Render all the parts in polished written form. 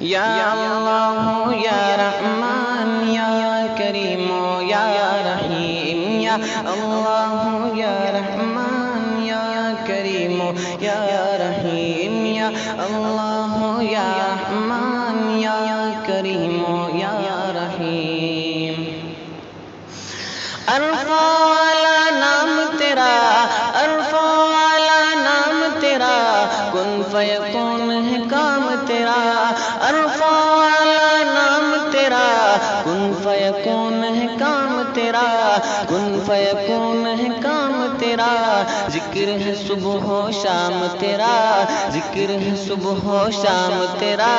یا اللہ یا رحمان یا کریم یا رحیم، یا اللہ یا رحمان یا کریم یا رحیم، یا اللہ یا رحمان یا کریم یا رحیم۔ عرفہ والا نام تیرا، عرفہ والا نام تیرا، کن فیکون ہے کام تیرا، عرفہ والا نام تیرا، کن فیکون ہے کام تیرا، کن فیکون ہے کام تیرا، ذکر ہے صبح و شام تیرا، ذکر ہے صبح و شام تیرا،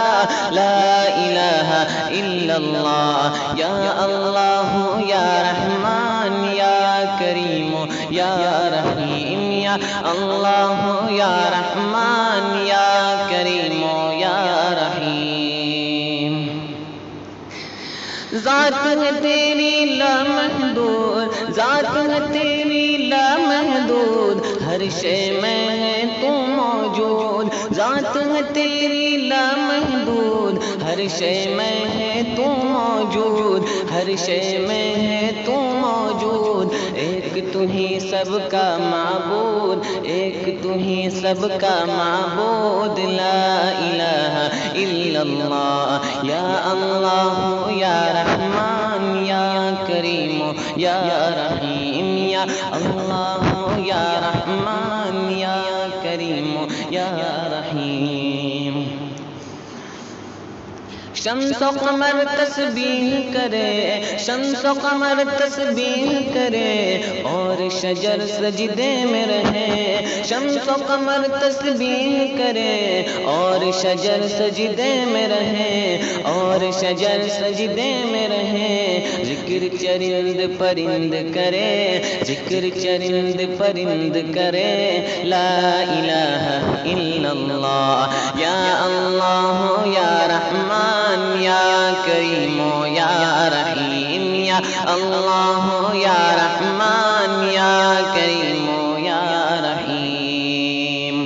لا الہ الا اللہ، یا اللہ یا رحمان یا کریم یا رحیم، یا اللہ یا رحمان یا کریم یا رحیم۔ ذات ہے تیری لامحدود، ذات ہے تیری لامحدود، ہر شے میں ہے تو موجود، ذات ہے تیری لامحدود، ہر شے میں ہے تو موجود، ہر شے میں ہے تو موجود، ایک تو ہی سب کا معبود، ایک تو ہی سب کا معبود، لا الہ الا اللہ، یا اللہ یا رحمان یا کریم یا رحیم، یا اللہ یا رحمان یا کریم یا رحیم۔ شمس و قمر تسبیح کرے، شمس و قمر تسبیح کرے، اور شجر سجدے میں رہے، شمس و قمر تسبیح کرے، اور شجر سجدے میں رہے، اور شجر سجدے میں رہے، ذکر چرند پرند کرے، ذکر چرند پرند کرے، لا الہ الا اللہ، یا اللہ یا رحمان یا کریم یا رحیم، یا اللہ یا رحمان یا کریم یا رحیم۔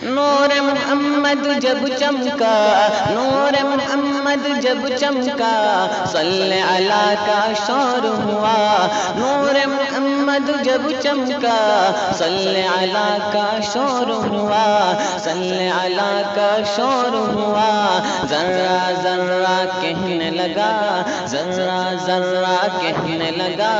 نور محمد جب چمکا، نور محمد جب چمکا، صلی علی کا شور ہوا، نور محمد جب چمکا، صلی علی کا شور ہوا، صلی علی کا شور ہوا، ذرہ ذرہ کہنے لگا، ذرہ ذرہ کہنے لگا،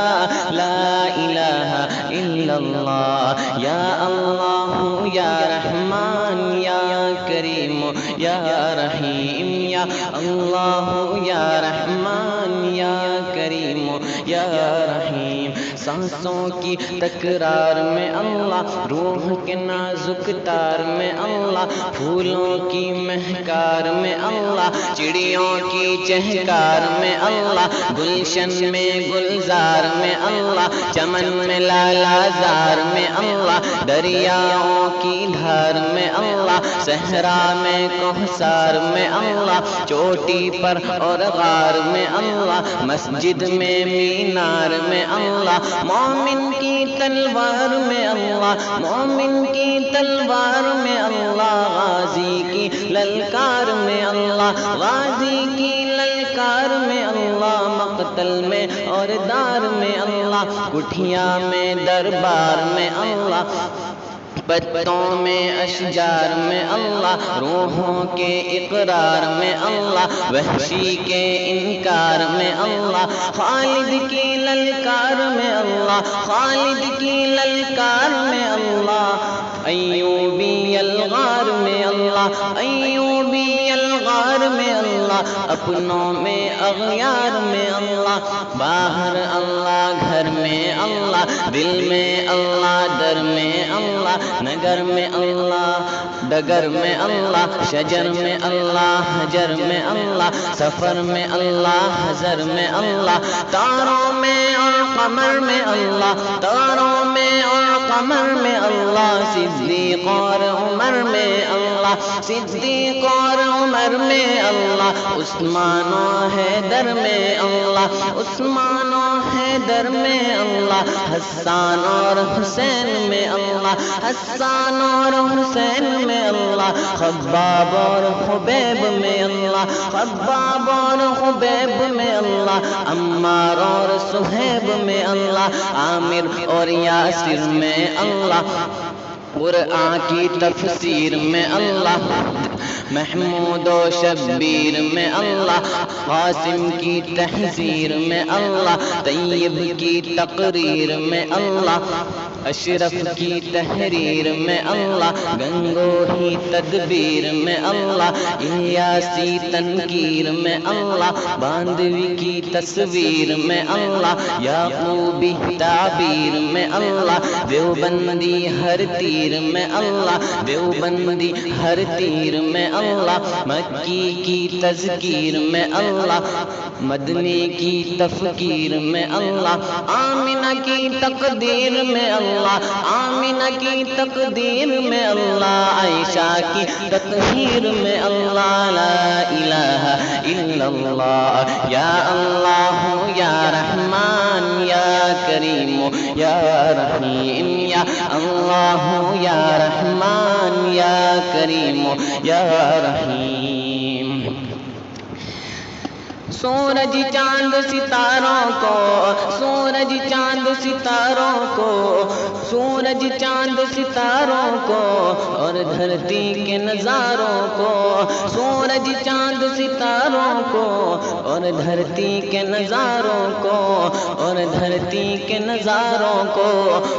لا الہ الا اللہ، یا اللہ یا رحمان یا کریم یا رحیم، یا اللہ یا رحمان یا کریم یا رحیم۔ سانسوں کی تکرار میں اللہ، روح کے نازک تار میں اللہ، پھولوں کی مہکار میں اللہ، چڑیوں کی چہکار میں اللہ، گلشن میں گلزار میں اللہ، چمن میں لالا زار میں اللہ، دریاؤں کی دھار میں اللہ، صحرا میں کوثر میں اللہ، چوٹی پر اور غار میں اللہ، مسجد میں مینار میں اللہ، مومن کی تلوار میں اللہ، مومن کی تلوار میں اللہ، غازی کی للکار میں اللہ، غازی کی للکار میں اللہ، مقتل میں اور دار میں اللہ، کٹھیا میں دربار میں اللہ، پتوں میں اشجار میں اللہ، روحوں کے اقرار میں اللہ، وحشی کے انکار میں اللہ، خالد کی للکار میں اللہ، خالد کی للکار میں اللہ، ایوبی الغار میں اللہ، ایوبی الغار میں اللہ، اپنوں میں اغیار میں اللہ، باہر اللہ گھر میں اللہ، دل میں اللہ در میں اللہ، نگر میں اللہ ڈگر میں اللہ، شجر میں اللہ حجر میں اللہ، سفر میں اللہ حضر میں اللہ، تاروں میں اور قمر میں اللہ، تاروں میں اور قمر میں اللہ، صدیق اور عمر میں اللہ، اللہ، صدیق اور عمر میں اللہ، عثمان و حیدر میں اللہ، عثمان و حیدر میں اللہ، حسان اور حسین میں اللہ، حسان اور حسین میں اللہ، خباب اور خبیب میں اللہ، خباب اور خبیب میں اللہ، عمار اور سہیب میں اللہ، عامر اور یاسر میں اللہ، قرآن کی تفسیر میں اللہ، محمود و شبیر میں اللہ، قاسم کی تحذیر میں اللہ، طیب کی تقریر میں اللہ، اشرف کی تحریر میں اللہ، گنگوہی تدبیر میں اللہ، الیاسی تنکیر میں اللہ، باندوی کی تصویر میں اللہ، یعقوبی تعبیر میں اللہ، دیوبندی ہر تیر میں اللہ، دیوبندی ہر تیر میں اللہ، مکی کی تذکیر میں اللہ، مدنی کی تفکیر میں اللہ، آمنہ کی تقدیر میں اللہ، آمنہ کی تقدیر میں اللہ، عائشہ کی تطہیر میں اللہ، لا الہ الا اللہ، یا اللہ یا رحمان یا کریم یا رحیم، یا اللہ یا رحمان یا کریم یا رحیم۔ سورج چاند ستاروں کو، سورج چاند ستاروں کو، سورج چاند ستاروں کو اور دھرتی کے نظاروں کو، سورج چاند ستاروں کو اور دھرتی کے نظاروں کو، اور دھرتی کے نظاروں کو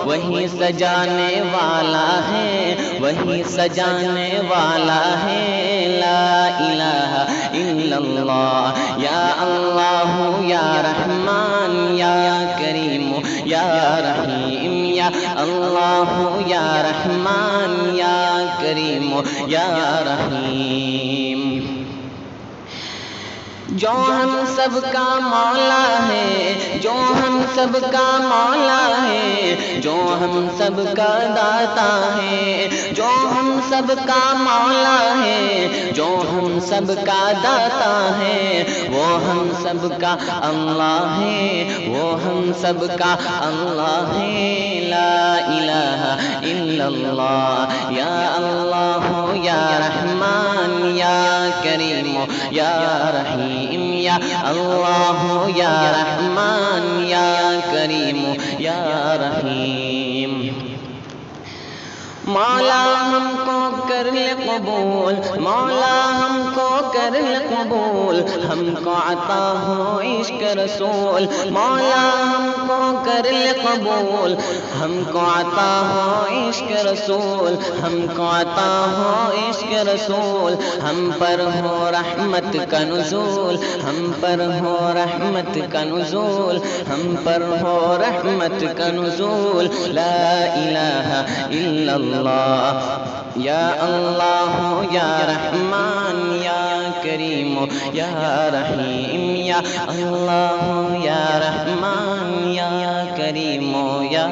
وہی سجانے والا ہے، وہی سجانے والا ہے، لا الہ الا اللہ، یا اللہ یا رحمان یا کریم یا رحیم، یا اللہ یا رحمان یا کریم یا رحیم۔ جو ہم سب کا مولا ہے، جو ہم سب کا مولا ہے، جو ہم سب کا داتا ہے، جو ہم سب کا مولا ہے، جو ہم سب کا داتا ہے، وہ ہم سب کا اللہ ہے، وہ ہم سب کا اللہ ہے، لا الہ الا اللہ، یا اللہ یا رحمان یا کریم یا رحیم، یا اللہ یا رحمان یا کریم یا رحیم۔ مولا ہم کو کر لے قبول، مولا ہم کو کر لے قبول، ہم کو عطا ہو عشق رسول، مولا ہم کو کر لے قبول، ہم کو عطا ہو عشق رسول، ہم کو عطا ہو عشق رسول، ہم پر ہو رحمت کا نزول، ہم پر ہو رحمت کا نزول، ہم پر ہو رحمت کا نزول، لا الہ الا اللہ، یا اللہ یا رحمان یا کریم یا رحیم، یا اللہ یا رحمان یا کریم یا